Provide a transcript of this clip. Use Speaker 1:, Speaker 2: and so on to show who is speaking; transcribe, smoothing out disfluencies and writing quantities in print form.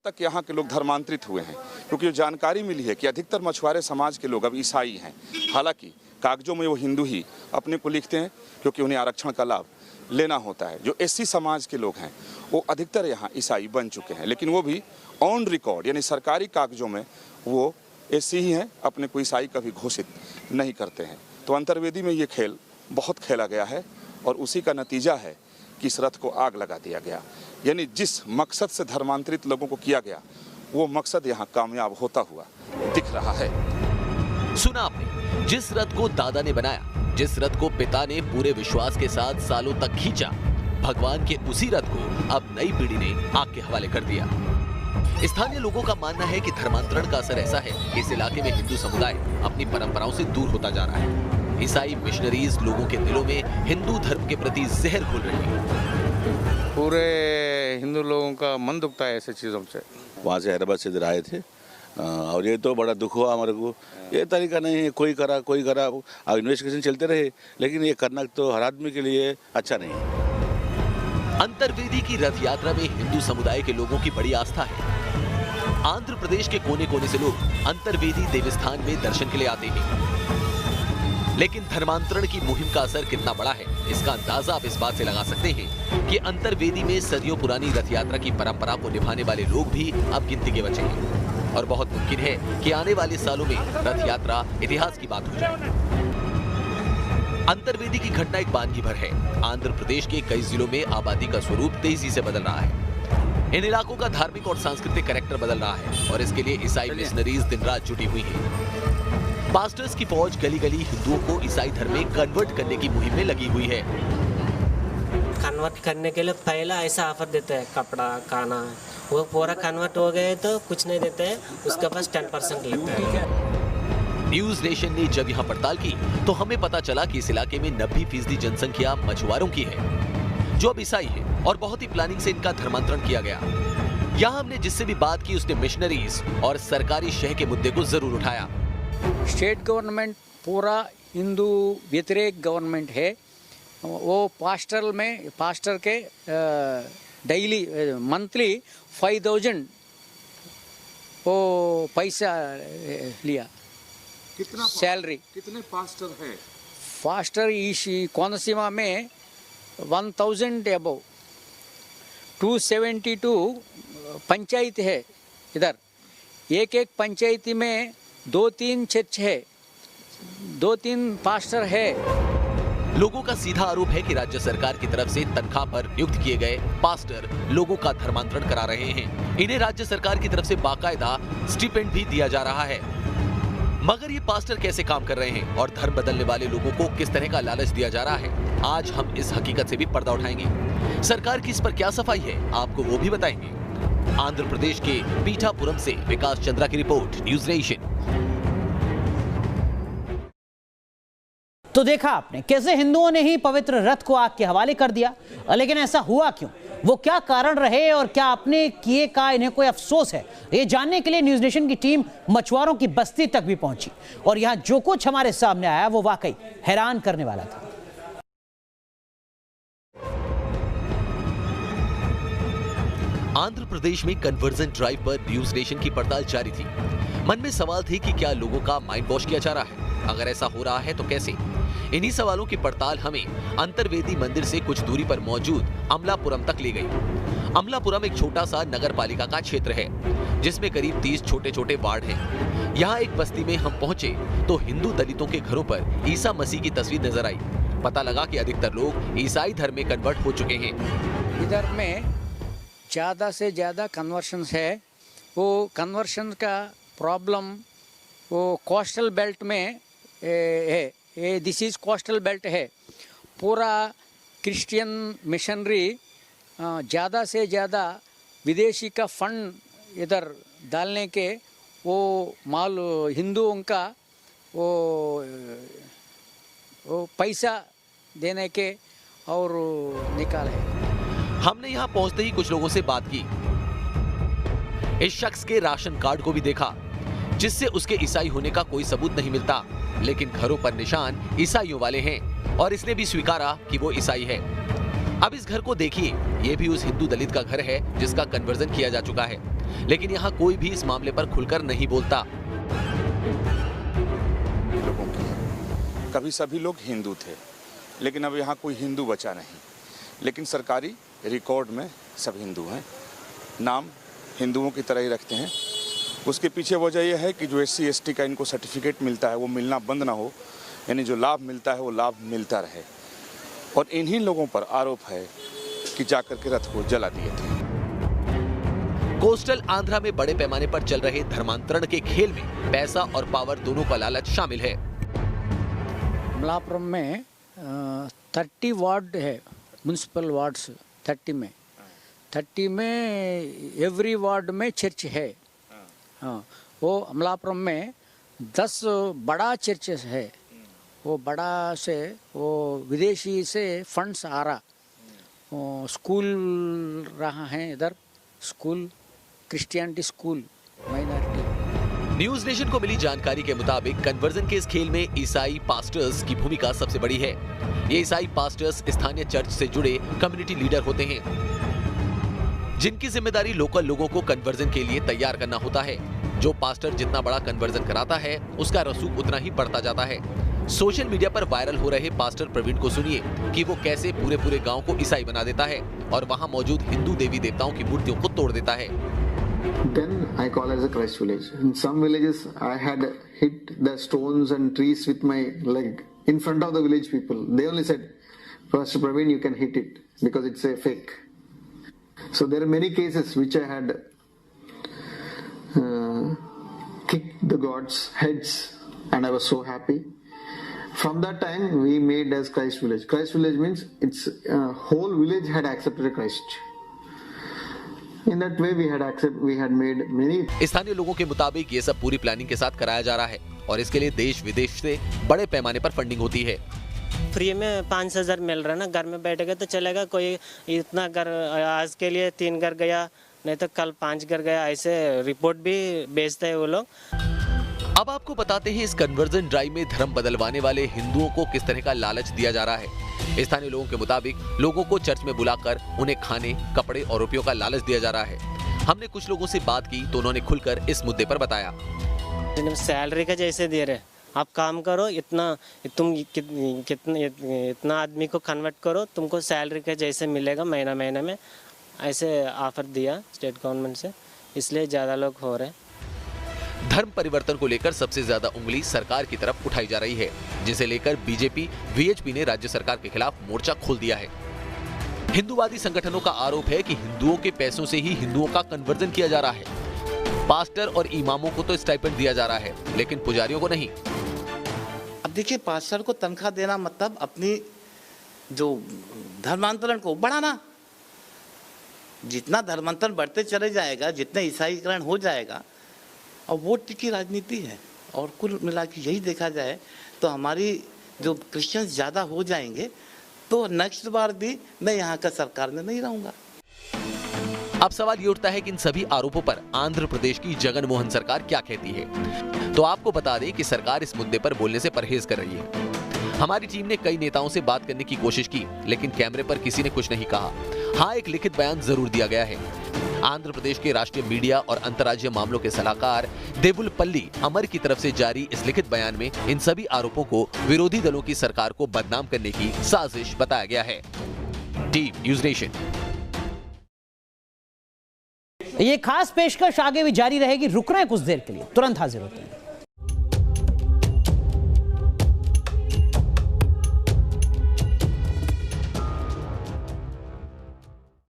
Speaker 1: तक यहाँ के लोग धर्मांतरित हुए हैं, क्योंकि जानकारी मिली है कि अधिकतर मछुआरे समाज के लोग अब ईसाई हैं। हालांकि कागजों में वो हिंदू ही अपने को लिखते हैं, क्योंकि उन्हें आरक्षण का लाभ लेना होता है। जो एससी समाज के लोग हैं वो अधिकतर यहाँ ईसाई बन चुके हैं, लेकिन वो भी ऑन रिकॉर्ड यानी सरकारी कागजों में वो एससी ही हैं, अपने को ईसाई कभी घोषित नहीं करते हैं। तो अंतर्वेदी में ये खेल बहुत खेला गया है और उसी का नतीजा है कि इस रथ को आग लगा दिया गया। यानी जिस मकसद से धर्मांतरित लोगों को किया गया वो मकसद यहाँ कामयाब होता हुआ दिख रहा है।
Speaker 2: सुना आपने, जिस रथ को दादा ने बनाया, जिस रथ को पिता ने पूरे विश्वास के साथ सालों तक खींचा, भगवान के उसी रथ को अब नई पीढ़ी ने आग के हवाले कर दिया। स्थानीय लोगों का मानना है कि धर्मांतरण का असर ऐसा है कि इस इलाके में हिंदू समुदाय अपनी परंपराओं से दूर होता जा रहा है। ईसाई मिशनरीज लोगों के दिलों में हिंदू धर्म के प्रति जहर घोल रही है।
Speaker 3: पूरे हिंदू लोगों का मन दुखता है ऐसे चीज़ों से।
Speaker 4: वहाँ से हैदराबाद से इधर आए थे और ये तो बड़ा दुख हुआ हमारे को। ये तरीका नहीं है, कोई करा अब इन्वेस्टिगेशन चलते रहे, लेकिन ये करना तो हर आदमी के लिए अच्छा नहीं है।
Speaker 2: अंतर्वेदी की रथ यात्रा में हिंदू समुदाय के लोगों की बड़ी आस्था है। आंध्र प्रदेश के कोने कोने से लोग अंतर्वेदी देवस्थान में दर्शन के लिए आते हैं। लेकिन धर्मांतरण की मुहिम का असर कितना बड़ा है, इसका अंदाजा आप इस बात से लगा सकते हैं कि अंतर्वेदी में सदियों पुरानी रथ यात्रा की परंपरा को निभाने वाले लोग भी अब गिनती के बचे हैं और बहुत मुमकिन है कि आने वाले सालों में रथ यात्रा इतिहास की बात हो जाए। अंतर्वेदी की घटना एक वानगी भर है। आंध्र प्रदेश के कई जिलों में आबादी का स्वरूप तेजी से बदल रहा है। इन इलाकों का धार्मिक और सांस्कृतिक कैरेक्टर बदल रहा है और इसके लिए ईसाई मिशनरीज दिन रात जुटी हुई हैं। पास्टर्स की फौज गली गली हिंदुओं को ईसाई धर्म में कन्वर्ट करने की मुहिम में लगी हुई है।
Speaker 5: कन्वर्ट करने के लिए पहला ऐसा ऑफर देते हैं, कपड़ा, खाना, वो पूरा कन्वर्ट हो गए तो कुछ नहीं देते हैं, उसके पास 10% लेते हैं।
Speaker 2: न्यूज नेशन ने जब यहाँ पड़ताल की तो हमें पता चला कि इस इलाके में 90% जनसंख्या मछुआरों की है जो अब ईसाई है और बहुत ही प्लानिंग से इनका धर्मांतरण किया गया। यहाँ हमने जिससे भी बात की उसने मिशनरीज और सरकारी शह के मुद्दे को जरूर उठाया।
Speaker 6: स्टेट गवर्नमेंट पूरा हिंदू व्यतिरेक गवर्नमेंट है। वो पास्टर के डेली मंथली 5000 वो पैसा लिया।
Speaker 1: कितना
Speaker 6: सैलरी?
Speaker 1: कितने पास्टर है?
Speaker 6: पास्टर इस कोनसीमा में 1000 अबव 272 पंचायत है। इधर एक पंचायती में 2-3 चर्च है, 2-3 पास्टर है।
Speaker 2: लोगों का सीधा आरोप है कि राज्य सरकार की तरफ से तनख्वाह पर नियुक्त किए गए पास्टर लोगों का धर्मांतरण करा रहे हैं। इन्हें राज्य सरकार की तरफ से बाकायदा स्टिपेंड भी दिया जा रहा है। मगर ये पास्टर कैसे काम कर रहे हैं और धर्म बदलने वाले लोगों को किस तरह का लालच दिया जा रहा है, आज हम इस हकीकत से भी पर्दा उठाएंगे। सरकार की इस पर क्या सफाई है, आपको वो भी बताएंगे। आंध्र प्रदेश के पीठापुरम से विकास चंद्रा की रिपोर्ट, न्यूज नेशन।
Speaker 7: तो देखा आपने कैसे हिंदुओं ने ही पवित्र रथ को आग के हवाले कर दिया, लेकिन ऐसा हुआ क्यों, वो क्या कारण रहे और क्या अपने किए का इन्हें कोई अफसोस है, ये जानने के लिए न्यूज नेशन की टीम मछुआरों की बस्ती तक भी पहुंची और यहां जो कुछ हमारे सामने आया वो वाकई हैरान करने वाला था।
Speaker 2: आंध्र प्रदेश में कन्वर्जन ड्राइव पर न्यूज नेशन की पड़ताल जारी थी। मन में सवाल थे कि क्या लोगों का माइंड वॉश किया जा रहा है, अगर ऐसा हो रहा है तो कैसे। इन्हीं सवालों की पड़ताल हमें अंतर्वेदी मंदिर से कुछ दूरी पर मौजूद अमलापुरम तक ले गई। अमलापुरम एक छोटा सा नगर पालिका का क्षेत्र है जिसमें करीब 30 छोटे छोटे वार्ड हैं। यहाँ एक बस्ती में हम पहुंचे तो हिंदू दलितों के घरों पर ईसा मसीह की तस्वीर नजर आई। पता लगा कि अधिकतर लोग ईसाई धर्म में कन्वर्ट हो चुके हैं।
Speaker 6: इधर में ज़्यादा से ज़्यादा कन्वर्शंस है। वो कन्वर्शन का प्रॉब्लम वो कोस्टल बेल्ट में है। ये दिस इज़ कोस्टल बेल्ट है। पूरा क्रिश्चियन मिशनरी ज़्यादा से ज़्यादा विदेशी का फंड इधर डालने के वो माल हिंदुओं का वो पैसा देने के और निकाल है।
Speaker 2: हमने यहाँ पहुंचते ही कुछ लोगों से बात की। इस शख्स के राशन कार्ड को भी देखा जिससे उसके ईसाई होने का कोई सबूत नहीं मिलता, लेकिन घरों पर निशान ईसाइयों वाले हैं और इसने भी स्वीकारा कि वो ईसाई है। अब इस घर को देखिए, ये भी उस हिंदू दलित का घर है जिसका कन्वर्जन किया जा चुका है। लेकिन यहाँ कोई भी इस मामले पर खुलकर नहीं बोलता।
Speaker 1: लोगों की कभी सभी लोग हिंदू थे, लेकिन अब यहाँ कोई हिंदू बचा नहीं। लेकिन सरकारी रिकॉर्ड में सब हिंदू हैं, नाम हिंदुओं की तरह ही रखते हैं। उसके पीछे वजह यह है कि जो SC ST का इनको सर्टिफिकेट मिलता है वो मिलना बंद ना हो, यानी जो लाभ मिलता है वो लाभ मिलता रहे। और इन्हीं लोगों पर आरोप है कि जाकर के रथ को जला दिए थे।
Speaker 2: कोस्टल आंध्रा में बड़े पैमाने पर चल रहे धर्मांतरण के खेल में पैसा और पावर दोनों का लालच शामिल है।
Speaker 6: अमलापुरम में 30 वार्ड है, म्यूनसिपल वार्ड्स 30 में एवरी वार्ड में चर्च है। हाँ, वो अमलापुरम में 10 बड़ा चर्चेस है। वो बड़ा से वो विदेशी से फंड्स आ रहा, वो स्कूल रहा है इधर, school Christianity school minority.
Speaker 2: News nation को मिली जानकारी के मुताबिक कन्वर्जन के इस खेल में ईसाई पास्टर्स की भूमिका सबसे बड़ी है। ये ईसाई पास्टर्स स्थानीय चर्च से जुड़े कम्युनिटी लीडर होते हैं, जिनकी जिम्मेदारी लोकल लोगों को कन्वर्जन के लिए तैयार करना होता है। जो पास्टर जितना बड़ा कन्वर्जन कराता है, उसका रसूख उतना ही बढ़ता जाता है। सोशल मीडिया पर वायरल हो रहे पास्टर प्रवीण को सुनिए कि वो कैसे पूरे गांव को ईसाई बना देता है और वहां मौजूद हिंदू देवी देवताओं की मूर्तियों को तोड़ देता है।
Speaker 8: Then I call as a Christ village. In some villages, I had hit the stones and trees with my leg in front of the village people. They only said, "Pastor Praveen, you can hit it because it's a fake." So there are many cases which I had kicked the gods' heads, and I was so happy. From that time, we made as Christ village. Christ village means it's whole village had accepted Christ. In that way we had made many.
Speaker 2: स्थानीय लोगों के मुताबिक ये सब पूरी planning के साथ कराया जा रहा है और इसके लिए देश विदेश से बड़े पैमाने पर फंडिंग होती है।
Speaker 5: फ्री में 5,000 मिल रहा है ना, घर में बैठेगा तो चलेगा। कोई इतना घर आज के लिए 3 घर गया, नहीं तो कल 5 घर गया, ऐसे रिपोर्ट भी भेजते हैं वो लोग।
Speaker 2: अब आपको बताते हैं इस कन्वर्जन ड्राइव में धर्म बदलवाने वाले हिंदुओं को किस तरह का लालच दिया जा रहा है। स्थानीय लोगों के मुताबिक लोगों को चर्च में बुलाकर उन्हें खाने, कपड़े और रुपयों का लालच दिया जा रहा है। हमने कुछ लोगों से बात की तो उन्होंने खुलकर इस मुद्दे पर बताया।
Speaker 5: सैलरी का जैसे दे रहे, आप काम करो, इतना आदमी को कन्वर्ट करो, तुमको सैलरी का जैसे मिलेगा महीने में, ऐसे ऑफर दिया स्टेट गवर्नमेंट से, इसलिए ज़्यादा लोग हो रहे हैं।
Speaker 2: धर्म परिवर्तन को लेकर सबसे ज्यादा उंगली सरकार की तरफ उठाई जा रही है, जिसे लेकर बीजेपी VHP ने राज्य सरकार के खिलाफ मोर्चा खोल दिया है। हिंदूवादी संगठनों का आरोप है कि हिंदुओं के पैसों से ही हिंदुओं का कन्वर्जन किया जा रहा है। पास्टर और इमामों को तो स्टाइपेंड दिया जा रहा है, लेकिन पुजारियों को नहीं।
Speaker 9: अब देखिए, पास्टर को तनख्वाह देना मतलब अपनी जो धर्मांतरण को बढ़ाना। जितना धर्मांतरण बढ़ते चले जाएगा, जितने ईसाईकरण हो जाएगा, और वोट की राजनीति है। और कुल मिला के यही देखा जाए तो हमारी जो क्रिश्चियंस ज़्यादा हो जाएंगे तो नेक्स्ट बार भी मैं यहाँ का सरकार में नहीं रहूँगा।
Speaker 2: अब सवाल ये उठता है कि इन सभी आरोपों पर आंध्र प्रदेश की जगन मोहन सरकार क्या कहती है। तो आपको बता दें कि सरकार इस मुद्दे पर बोलने से परहेज कर रही है। हमारी टीम ने कई नेताओं से बात करने की कोशिश की, लेकिन कैमरे पर किसी ने कुछ नहीं कहा। हाँ, एक लिखित बयान जरूर दिया गया है। आंध्र प्रदेश के राष्ट्रीय मीडिया और अंतर्राज्यीय मामलों के सलाहकार देवुलपल्ली अमर की तरफ से जारी इस लिखित बयान में इन सभी आरोपों को विरोधी दलों की सरकार को बदनाम करने की साजिश बताया गया है। Team news nation.
Speaker 7: ये खास पेशकश आगे भी जारी रहेगी। रुक रहे हैं कुछ देर के लिए, तुरंत हाजिर होते हैं।